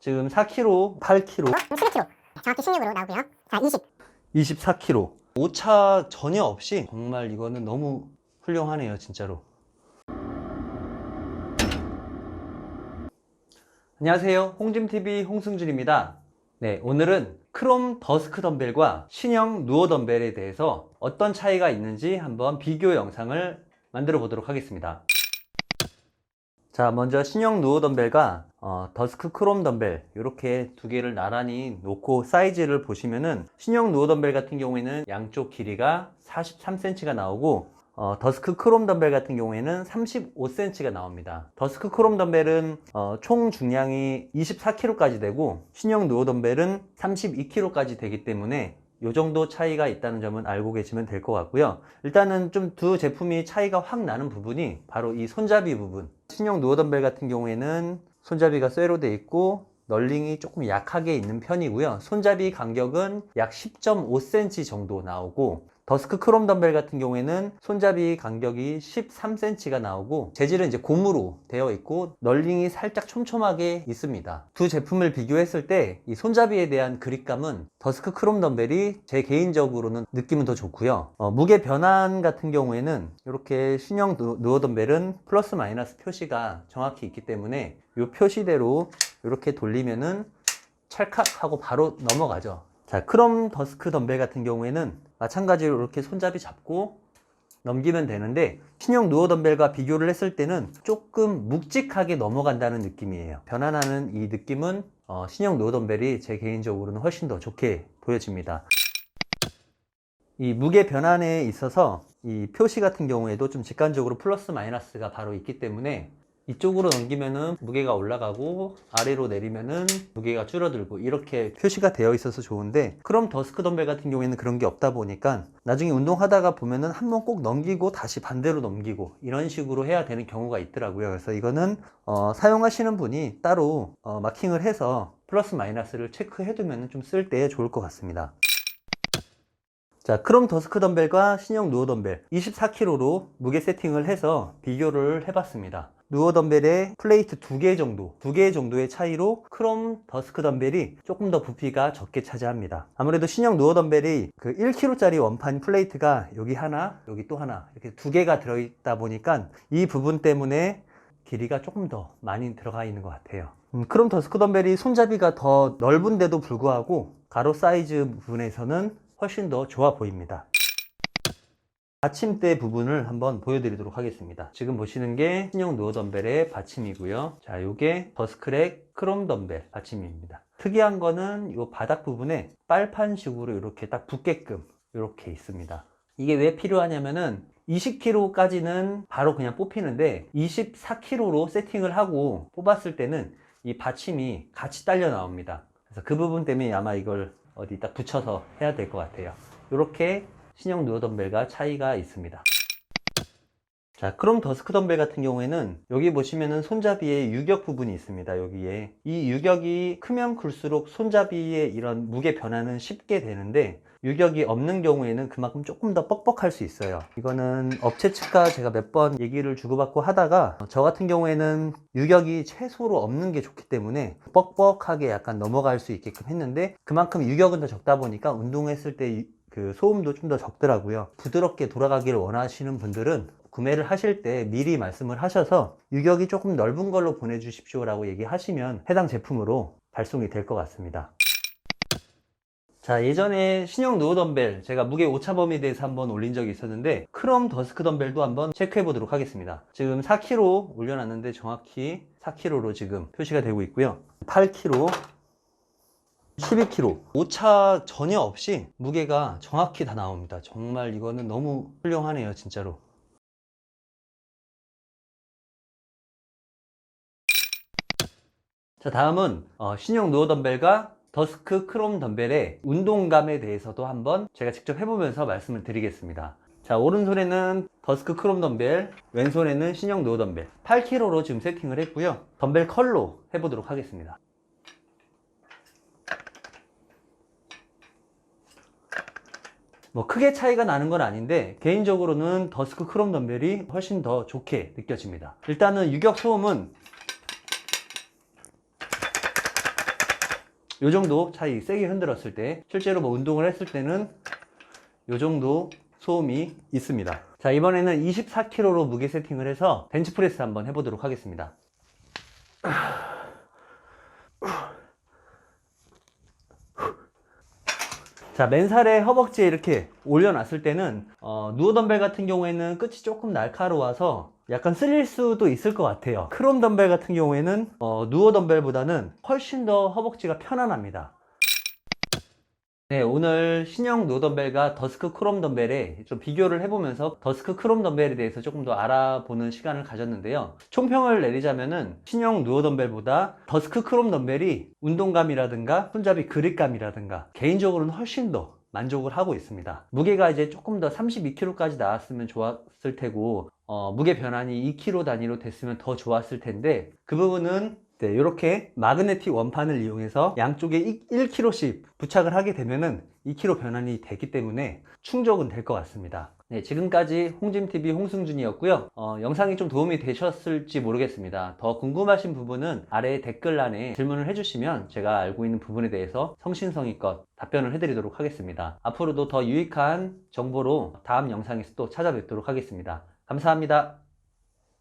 지금 4kg, 8kg, 11kg. 정확히 16으로 나오고요. 자, 24kg. 오차 전혀 없이 정말 이거는 너무 훌륭하네요, 진짜로. 안녕하세요. 홍짐TV 홍승준입니다. 네, 오늘은 크롬 더스크 덤벨과 신형 누어 덤벨에 대해서 어떤 차이가 있는지 한번 비교 영상을 만들어 보도록 하겠습니다. 자, 먼저 신형 누어 덤벨과 더스크 크롬 덤벨 이렇게 두 개를 나란히 놓고 사이즈를 보시면은 신형 누어 덤벨 같은 경우에는 양쪽 길이가 43cm가 나오고 더스크 크롬 덤벨 같은 경우에는 35cm가 나옵니다. 더스크 크롬 덤벨은 총 중량이 24kg까지 되고 신형 누어 덤벨은 32kg까지 되기 때문에 이 정도 차이가 있다는 점은 알고 계시면 될 것 같고요. 일단은 좀 두 제품이 차이가 확 나는 부분이 바로 이 손잡이 부분. 신형 누어 덤벨 같은 경우에는 손잡이가 쇠로 되어 있고 널링이 조금 약하게 있는 편이고요. 손잡이 간격은 약 10.5cm 정도 나오고 더스크 크롬 덤벨 같은 경우에는 손잡이 간격이 13cm가 나오고 재질은 이제 고무로 되어 있고 널링이 살짝 촘촘하게 있습니다. 두 제품을 비교했을 때 이 손잡이에 대한 그립감은 더스크 크롬 덤벨이 제 개인적으로는 느낌은 더 좋고요. 무게 변환 같은 경우에는 이렇게 신형 누어 덤벨은 플러스 마이너스 표시가 정확히 있기 때문에 이 표시대로 이렇게 돌리면은 찰칵 하고 바로 넘어가죠. 자, 크롬 더스크 덤벨 같은 경우에는 마찬가지로 이렇게 손잡이 잡고 넘기면 되는데 신형 누어 덤벨과 비교를 했을 때는 조금 묵직하게 넘어간다는 느낌이에요. 변환하는 이 느낌은 신형 누어 덤벨이 제 개인적으로는 훨씬 더 좋게 보여집니다. 이 무게 변환에 있어서 이 표시 같은 경우에도 좀 직관적으로 플러스 마이너스가 바로 있기 때문에 이쪽으로 넘기면은 무게가 올라가고 아래로 내리면은 무게가 줄어들고 이렇게 표시가 되어 있어서 좋은데 크롬 더스크 덤벨 같은 경우에는 그런 게 없다 보니까 나중에 운동하다가 보면은 한 번 꼭 넘기고 다시 반대로 넘기고 이런 식으로 해야 되는 경우가 있더라고요. 그래서 이거는 사용하시는 분이 따로 마킹을 해서 플러스 마이너스를 체크해 두면 좀 쓸 때 좋을 것 같습니다. 자, 크롬 더스크 덤벨과 신형 누어 덤벨 24kg로 무게 세팅을 해서 비교를 해봤습니다. 누어 덤벨의 플레이트 2개 정도의 차이로 크롬 더스크 덤벨이 조금 더 부피가 적게 차지합니다. 아무래도 신형 누어 덤벨이 그 1kg짜리 원판 플레이트가 여기 하나, 여기 또 하나 이렇게 두 개가 들어있다 보니까 이 부분 때문에 길이가 조금 더 많이 들어가 있는 것 같아요. 크롬 더스크 덤벨이 손잡이가 더 넓은데도 불구하고 가로 사이즈 부분에서는 훨씬 더 좋아 보입니다. 받침대 부분을 한번 보여드리도록 하겠습니다. 지금 보시는 게 신형 누어 덤벨의 받침이고요. 자, 요게 더스크랙 크롬 덤벨 받침입니다. 특이한 거는 이 바닥 부분에 빨판식으로 이렇게 딱 붙게끔 이렇게 있습니다. 이게 왜 필요하냐면은 20kg까지는 바로 그냥 뽑히는데 24kg로 세팅을 하고 뽑았을 때는 이 받침이 같이 딸려 나옵니다. 그래서 그 부분 때문에 아마 이걸 어디 딱 붙여서 해야 될 것 같아요. 이렇게 신형 누어 덤벨과 차이가 있습니다. 자, 크롬 더스크 덤벨 같은 경우에는 여기 보시면은 손잡이에 유격 부분이 있습니다. 여기에 이 유격이 크면 클수록 손잡이의 이런 무게 변화는 쉽게 되는데 유격이 없는 경우에는 그만큼 조금 더 뻑뻑할 수 있어요. 이거는 업체 측과 제가 몇 번 얘기를 주고받고 하다가 저 같은 경우에는 유격이 최소로 없는 게 좋기 때문에 뻑뻑하게 약간 넘어갈 수 있게끔 했는데 그만큼 유격은 더 적다 보니까 운동했을 때 그 소음도 좀 더 적더라고요. 부드럽게 돌아가기를 원하시는 분들은 구매를 하실 때 미리 말씀을 하셔서 유격이 조금 넓은 걸로 보내주십시오 라고 얘기하시면 해당 제품으로 발송이 될 것 같습니다. 자, 예전에 신형 누어 덤벨 제가 무게 오차 범위에 대해서 한번 올린 적이 있었는데 크롬 더스크 덤벨도 한번 체크해 보도록 하겠습니다. 지금 4kg 올려놨는데 정확히 4kg로 지금 표시가 되고 있고요. 8kg 12kg 오차 전혀 없이 무게가 정확히 다 나옵니다. 정말 이거는 너무 훌륭하네요, 진짜로. 자, 다음은 신형 누어 덤벨과 더스크 크롬 덤벨의 운동감에 대해서도 한번 제가 직접 해보면서 말씀을 드리겠습니다. 자, 오른손에는 더스크 크롬 덤벨, 왼손에는 신형 누어 덤벨 8kg로 지금 세팅을 했고요. 덤벨 컬로 해보도록 하겠습니다. 뭐 크게 차이가 나는 건 아닌데 개인적으로는 더스크 크롬 덤벨이 훨씬 더 좋게 느껴집니다. 일단은 유격 소음은 요 정도 차이, 세게 흔들었을 때, 실제로 뭐 운동을 했을 때는 요 정도 소음이 있습니다. 자, 이번에는 24kg로 무게 세팅을 해서 벤치프레스 한번 해보도록 하겠습니다. 자, 맨살에 허벅지에 이렇게 올려놨을 때는 누워 덤벨 같은 경우에는 끝이 조금 날카로워서 약간 쓸릴 수도 있을 것 같아요. 크롬 덤벨 같은 경우에는 누워 덤벨보다는 훨씬 더 허벅지가 편안합니다. 네, 오늘 신형 누워 덤벨과 더스크 크롬 덤벨에 좀 비교를 해보면서 더스크 크롬 덤벨에 대해서 조금 더 알아보는 시간을 가졌는데요. 총평을 내리자면은 신형 누워 덤벨보다 더스크 크롬 덤벨이 운동감이라든가 손잡이 그립감이라든가 개인적으로는 훨씬 더 만족을 하고 있습니다. 무게가 이제 조금 더 32kg까지 나왔으면 좋았을 테고 무게 변환이 2kg 단위로 됐으면 더 좋았을 텐데 그 부분은 네, 이렇게 마그네틱 원판을 이용해서 양쪽에 1kg씩 부착을 하게 되면은 2kg 변환이 되기 때문에 충족은 될 것 같습니다. 네, 지금까지 홍짐TV 홍승준이었고요. 영상이 좀 도움이 되셨을지 모르겠습니다. 더 궁금하신 부분은 아래 댓글란에 질문을 해주시면 제가 알고 있는 부분에 대해서 성신성의껏 답변을 해드리도록 하겠습니다. 앞으로도 더 유익한 정보로 다음 영상에서 또 찾아뵙도록 하겠습니다. 감사합니다.